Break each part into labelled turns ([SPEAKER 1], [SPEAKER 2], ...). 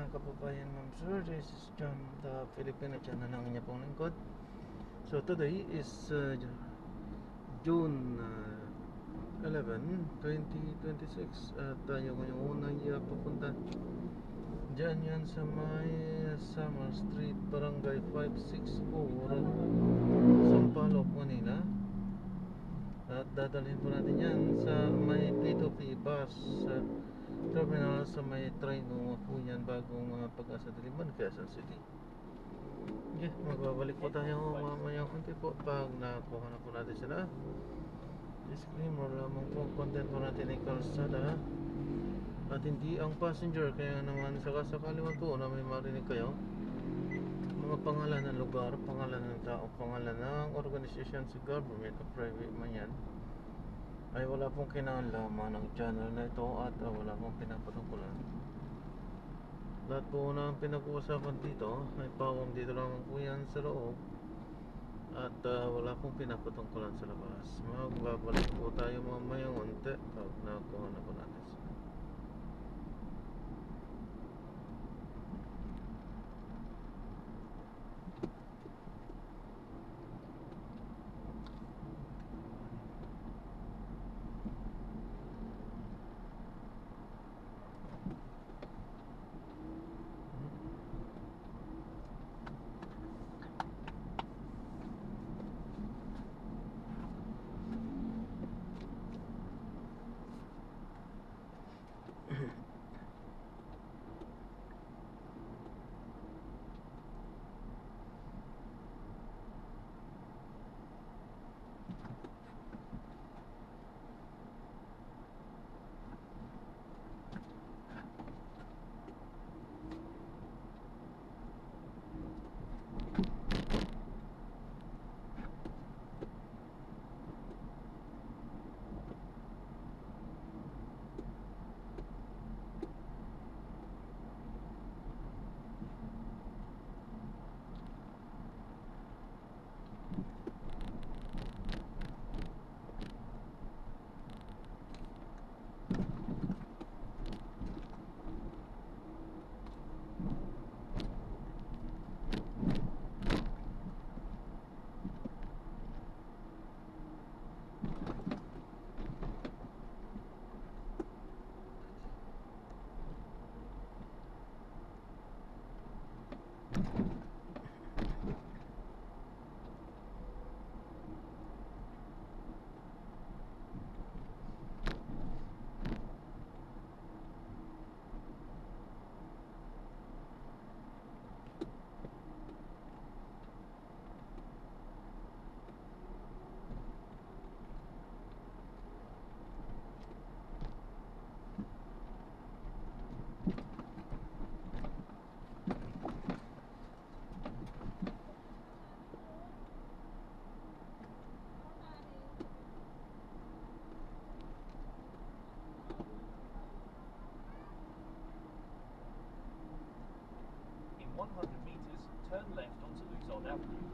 [SPEAKER 1] mga kababayan, ma'am sir. This is John, the Filipino channel ng inyong pong lingkod. So today is June 11, 2026 at tayo ngayong unang papunta dyan yan sa may Summer Street, Barangay 564, Sampaloc, Manila. At dadalhin po natin yan sa may P2P bus terminal sa may train po yan bagong Pag-asa Diliman, Quezon City. Okay, magbabalik po tayo mamaya konti po pag nakuha na po natin sila. Disclaimer lamang po, content po natin ay kalsada at hindi ang passenger. Kaya naman sakasakali man po na may marinig kayo mga pangalan ng lugar, pangalan ng tao, pangalan ng organisasyon sa government o private man yan, ay wala pong kinalaman ng channel na ito at wala pong pinapatungkulan. Lahat po na pinag-uusapan dito ay pawang dito lang po yan sa loob at wala pong pinapatungkulan sa labas. Magbabalik po tayo mamaya unti pag nakuha na po natin sila.
[SPEAKER 2] In 100 meters, turn left onto Luzon Avenue.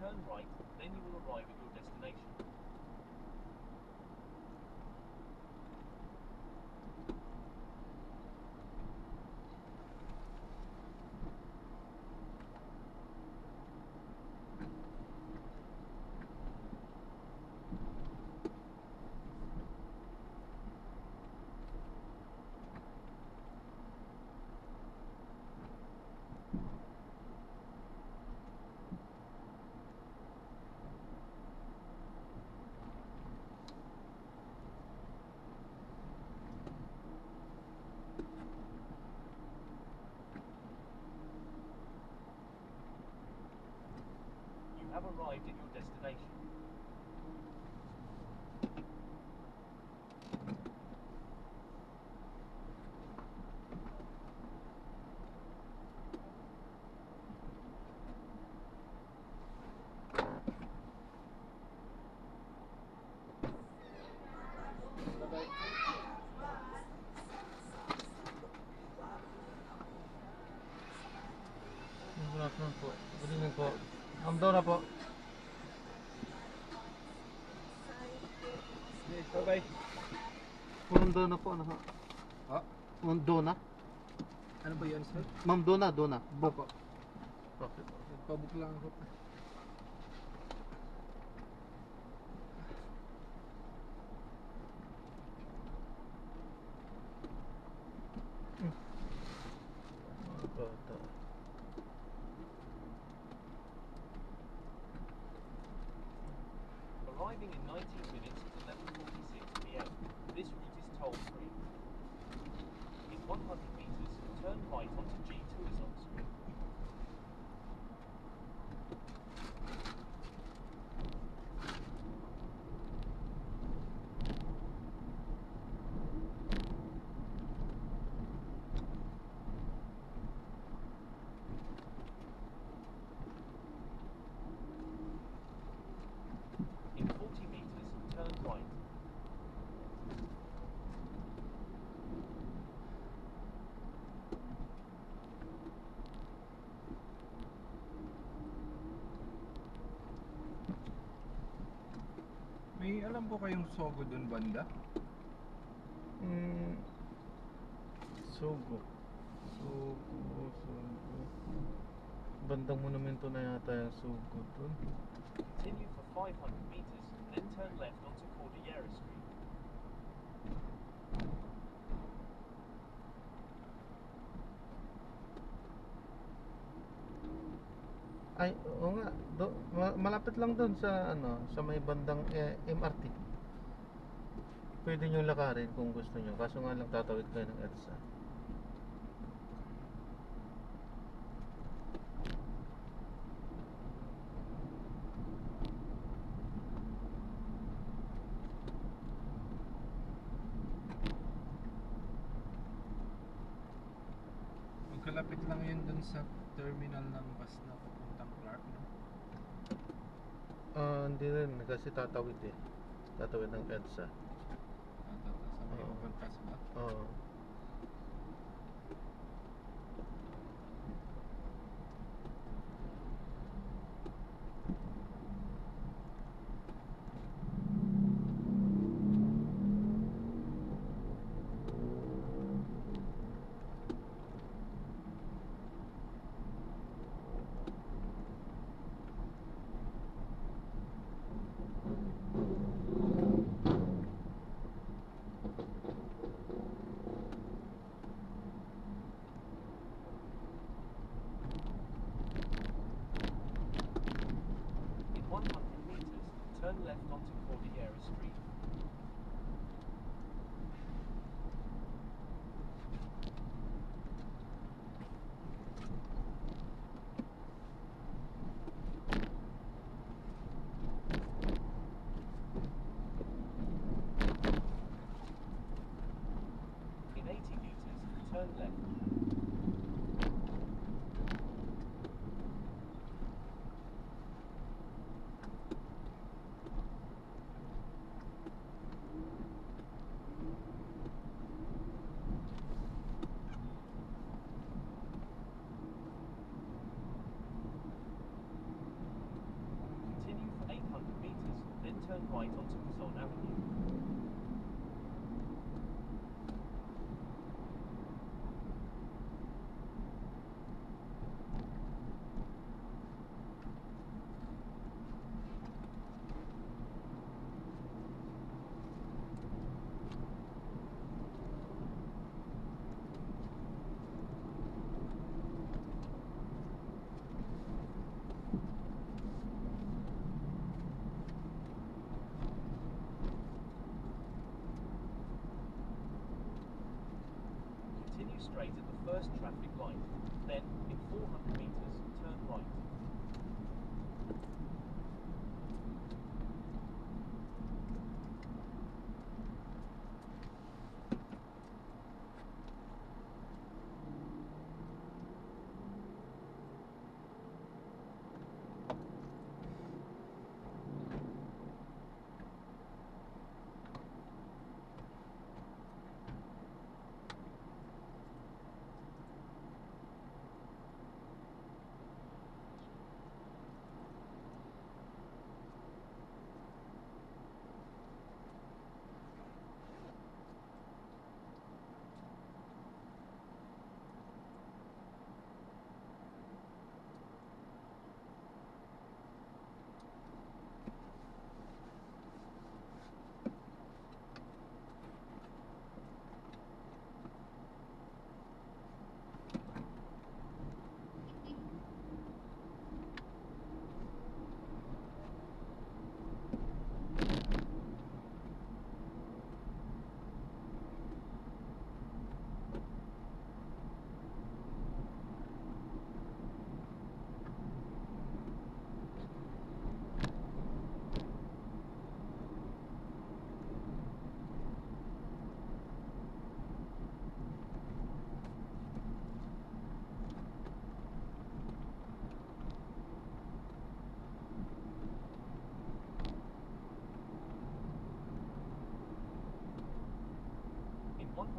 [SPEAKER 2] Turn right, then you will arrive at your destination. have arrived at your destination.
[SPEAKER 1] Good afternoon po. Good evening po. Ma'am Donna po.
[SPEAKER 3] Bye-bye.
[SPEAKER 1] Ma'am Donna po. Ano?
[SPEAKER 3] Ha?
[SPEAKER 1] Ma'am Donna?
[SPEAKER 3] Ano ba yan, sir?
[SPEAKER 1] Ma'am Donna, Donna.
[SPEAKER 3] Opo.
[SPEAKER 1] Okay po.
[SPEAKER 3] Nagpabook lang ako.
[SPEAKER 1] Mga bata.
[SPEAKER 2] Arriving in 19 minutes at 11:46 p.m. This route is toll-free. In 100 meters, turn right onto G Tourism Street. In 40 meters, turn right.
[SPEAKER 3] May alam po kayong Sogo dun banda?
[SPEAKER 1] Sogo. Bandang monumento na yata yung Sogo dun.
[SPEAKER 2] Continue for 500 meters, then turn left onto Cordillera Street.
[SPEAKER 1] Ay, oo nga. Malapit lang dun sa ano, sa may bandang MRT. Pwede nyo lakarin kung gusto nyo. Kaso nga lang tatawid kayo ng EDSA.
[SPEAKER 3] Magkalapit lang yun dun sa terminal ng bus na papuntang Clark, no?
[SPEAKER 1] Hindi rin kasi tatawid eh. Tatawid ng EDSA.
[SPEAKER 3] Sa may
[SPEAKER 1] Oo.
[SPEAKER 3] overpass ba?
[SPEAKER 1] Oo.
[SPEAKER 2] In 100 meters, turn left onto Cordillera Street. In 80 meters, turn left. Continue for 800 meters, then turn right onto Quezon Avenue. Continue straight at the first traffic light. Then, in 400 meters, turn right.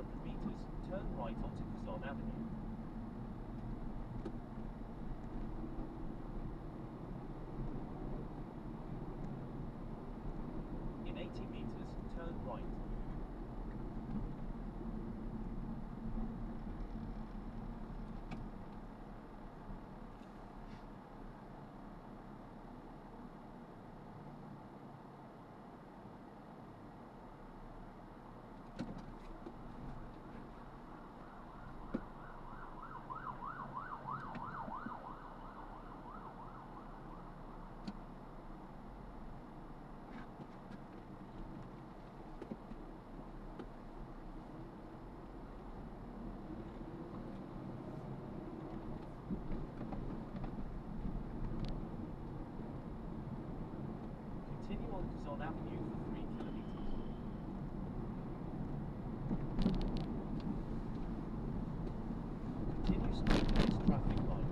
[SPEAKER 2] 100 meters, turn right onto Kazan Avenue. In 80 meters, turn right. Continue on Kazan Avenue for 3 kilometers. Continue straight next traffic light.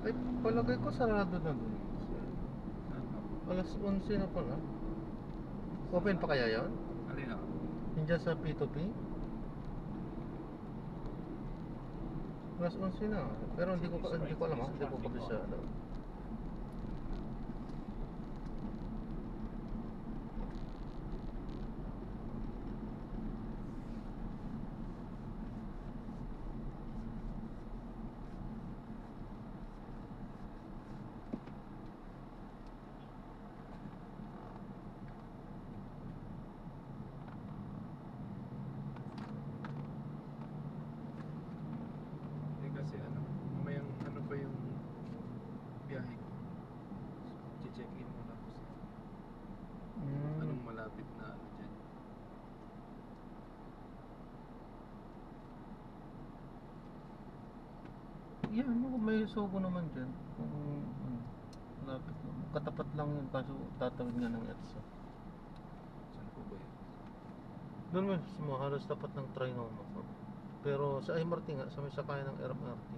[SPEAKER 1] Ay, palagay ko sarado na dun. Alas 11 na pala. Open pa kaya yun?
[SPEAKER 3] Alin na?
[SPEAKER 1] Hindi sa P2P? Alas 11 na. Pero hindi ko alam ha. Hindi ko kabisado. Yan, may Sogo naman dyan. Kung lapit lang. Katapat lang yun, kaso tatawid nga ng EDSA.
[SPEAKER 3] Saan po ba yun?
[SPEAKER 1] Doon mo, halos tapat ng Trinoma. Pero sa MRT nga, sa may sakay ng MRT.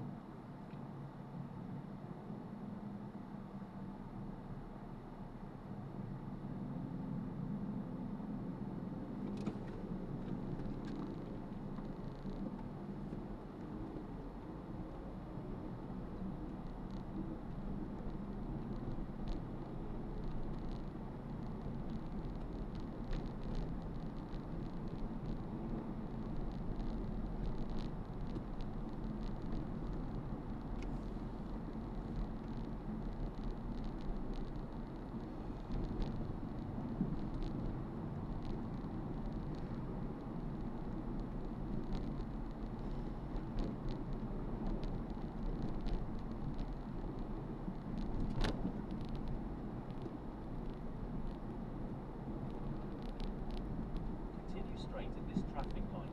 [SPEAKER 2] Continue straight at this traffic light.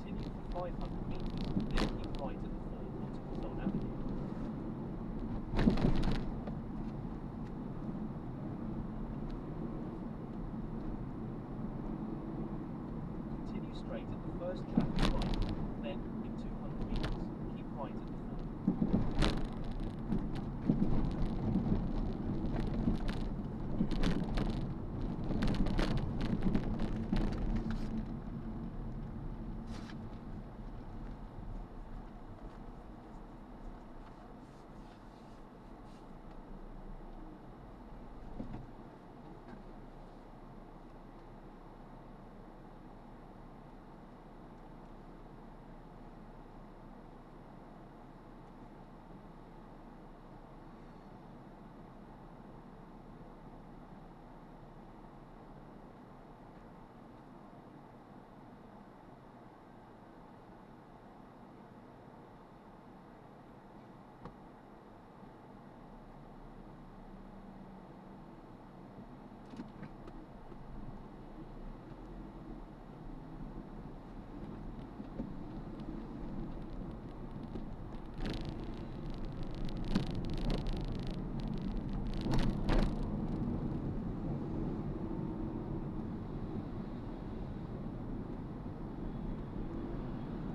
[SPEAKER 2] Continue for 500 meters, then keep right at the 4 Portugal Zone Avenue. Continue straight at the first traffic light, then in 200 meters, keep right at the 4.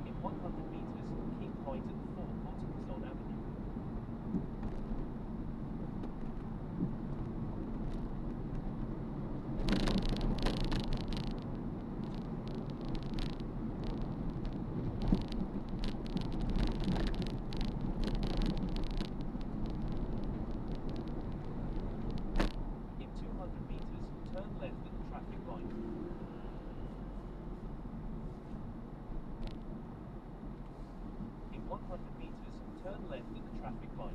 [SPEAKER 2] In 100 meters, keep right at the 4 Portugal Zone Avenue. In 200 meters, turn left at the traffic light. In 100 meters, turn left at the traffic light.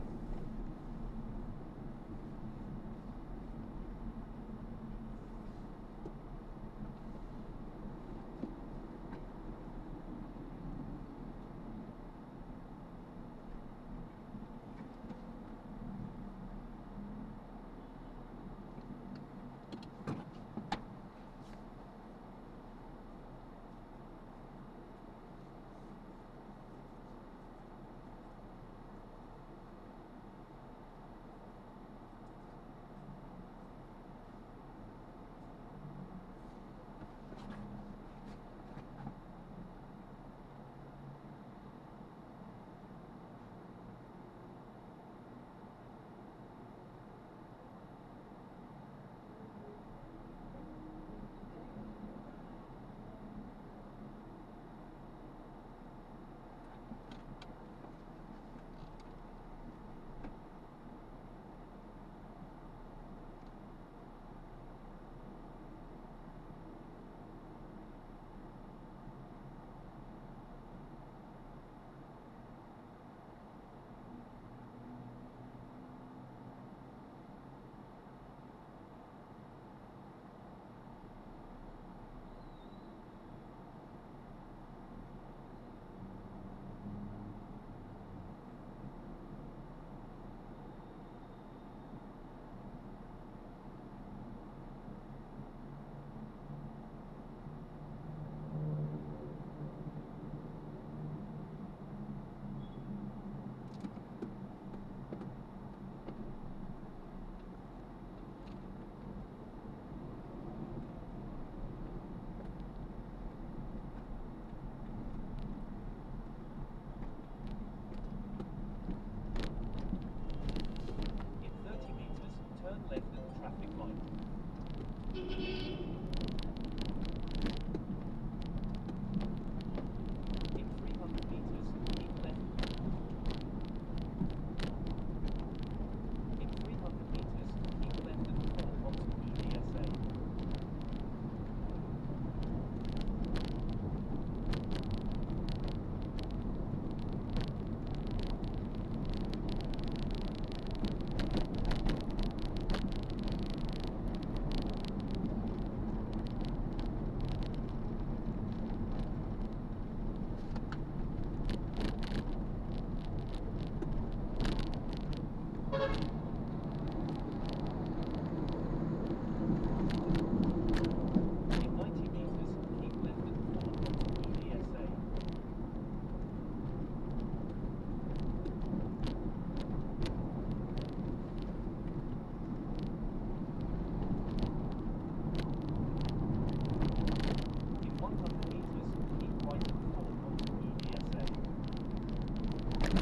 [SPEAKER 2] In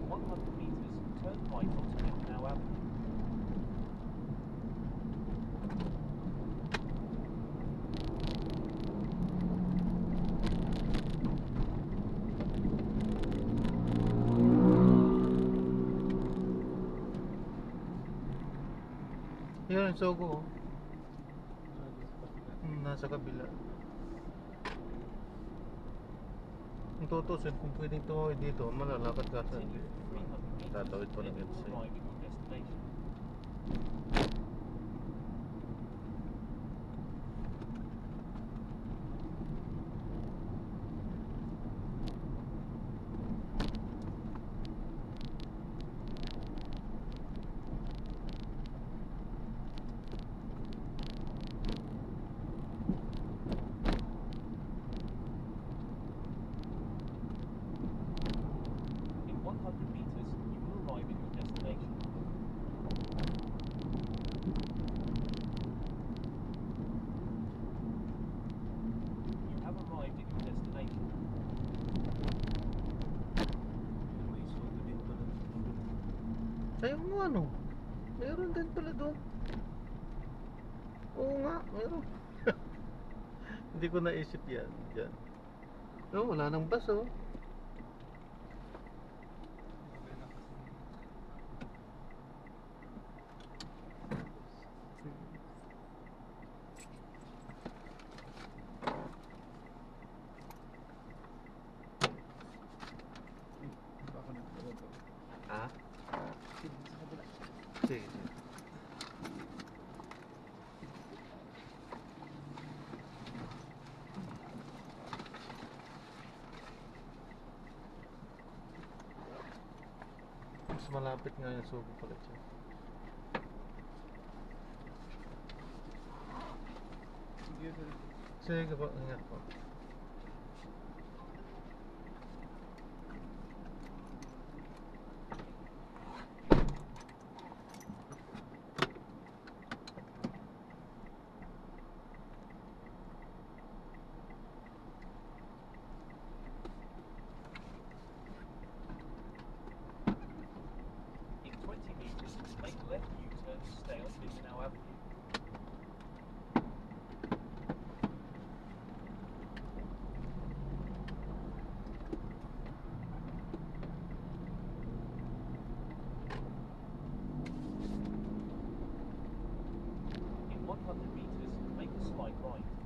[SPEAKER 2] 100 meters, turn right onto Mindanao Avenue.
[SPEAKER 1] Yun, Sogo. Nasa kabila. Kung tutusin, kung pwedeng tumawid dito, malalakad ka sa
[SPEAKER 2] Continue for 300 meters,
[SPEAKER 1] tatawid pa ng
[SPEAKER 2] then you
[SPEAKER 1] EDSA.
[SPEAKER 2] will arrive at your destination. In 100 meters, you will arrive at your destination. You have arrived at your destination.
[SPEAKER 3] May soda din pala.
[SPEAKER 1] Ayun nga, ano? Meron din pala doon. Oo nga, meron. Hindi ko naisip yan. Diyan. No, wala nang bus, oh.
[SPEAKER 3] Okay lang kasi. Baka nagtawag ako.
[SPEAKER 1] Ha?
[SPEAKER 3] Sige, sa kabila.
[SPEAKER 1] Sige, sige. Mas malapit nga yung Sogo pala siya.
[SPEAKER 3] Sige, dali.
[SPEAKER 1] Sige po, ingat po.
[SPEAKER 2] In 20 meters, make a left U-turn to stay on Mindanao Avenue. In 100 meters, make a slight right.